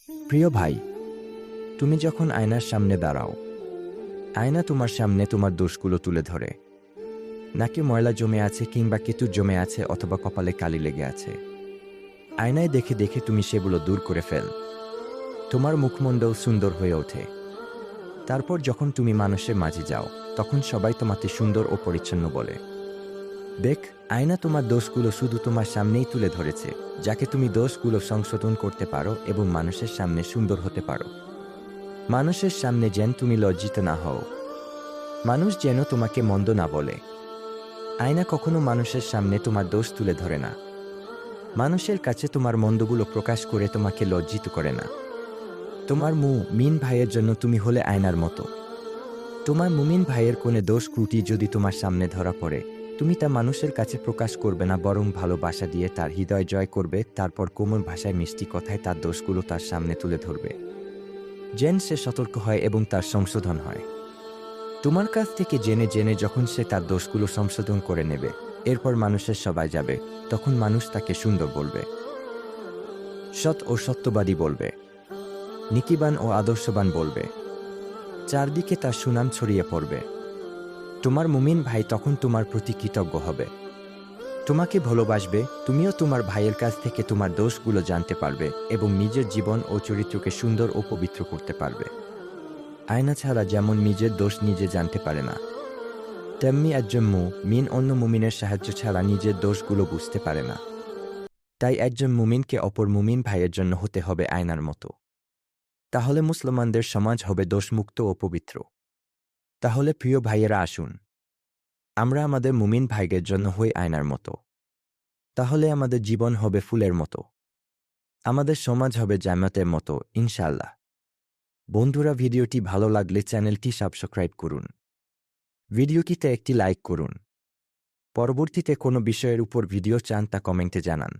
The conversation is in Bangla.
প্রিয় ভাই, তুমি যখন আয়নার সামনে দাঁড়াও, আয়না তোমার সামনে তোমার দোষগুলো তুলে ধরে। নাকি ময়লা জমে আছে কিংবা কেতুর জমে আছে অথবা কপালে কালি লেগে আছে। আয়নায় দেখে দেখে তুমি সেগুলো দূর করে ফেল। তোমার মুখমণ্ডল সুন্দর হয়ে ওঠে। তারপর যখন তুমি মানুষের মাঝে যাও, তখন সবাই তোমাকে সুন্দর ও পরিচ্ছন্ন বলে। দেখ, আয়না তোমার দোষগুলো শুধু তোমার সামনেই তুলে ধরেছে, যাকে তুমি দোষগুলো সংশোধন করতে পারো এবং মানুষের সামনে সুন্দর হতে পারো। মানুষের সামনে যেন তুমি লজ্জিত না হও। মানুষ যেন তোমাকে মন্দ না বলে। আয়না কখনো মানুষের সামনে তোমার দোষ তুলে ধরে না। মানুষের কাছে তোমার মন্দগুলো প্রকাশ করে তোমাকে লজ্জিত করে না। তোমার মুমিন ভাইয়ের জন্য তুমি হলে আয়নার মতো। তোমার মুমিন ভাইয়ের কোনে দোষ ত্রুটি যদি তোমার সামনে ধরা পড়ে, তুমি তা মানুষের কাছে প্রকাশ করবে না, বরং ভালোবাসা দিয়ে তার হৃদয় জয় করবে। তারপর কোমল ভাষায় মিষ্টি কথায় তার দোষগুলো তার সামনে তুলে ধরবে, যেন সে সতর্ক হয় এবং তার সংশোধন হয়। তোমার কাছ থেকে জেনে জেনে যখন সে তার দোষগুলো সংশোধন করে নেবে, এরপর মানুষের সবাই যাবে, তখন মানুষ তাকে সুন্দর বলবে, সৎ ও সত্যবাদী বলবে, নীতিবান ও আদর্শবান বলবে। চারদিকে তার সুনাম ছড়িয়ে পড়বে। তোমার মুমিন ভাই তখন তোমার প্রতি কৃতজ্ঞ হবে, তোমাকে ভালোবাসবে। তুমিও তোমার ভাইয়ের কাছ থেকে তোমার দোষগুলো জানতে পারবে এবং নিজের জীবন ও চরিত্রকে সুন্দর ও পবিত্র করতে পারবে। আয়না ছাড়া যেমন নিজের দোষ নিজে জানতে পারে না, তেমনি একজন মুমিন অন্য মুমিনের সাহায্য ছাড়া নিজের দোষগুলো বুঝতে পারে না। তাই একজন মুমিনকে অপর মুমিন ভাইয়ের জন্য হতে হবে আয়নার মতো। তাহলে মুসলমানদের সমাজ হবে দোষমুক্ত ও পবিত্র। তাহলে প্রিয় ভাইয়েরা, আসুন আমরা আমাদের মুমিন ভাইদের জন্য হই আয়নার মতো। তাহলে আমাদের জীবন হবে ফুলের মতো, আমাদের সমাজ হবে জান্নাতের মতো, ইনশাআল্লাহ। বন্ধুরা, ভিডিওটি ভালো লাগলে চ্যানেলটি সাবস্ক্রাইব করুন, ভিডিওটিতে একটি লাইক করুন। পরবর্তীতে কোনো বিষয়ের উপর ভিডিও চান তা কমেন্টে জানান।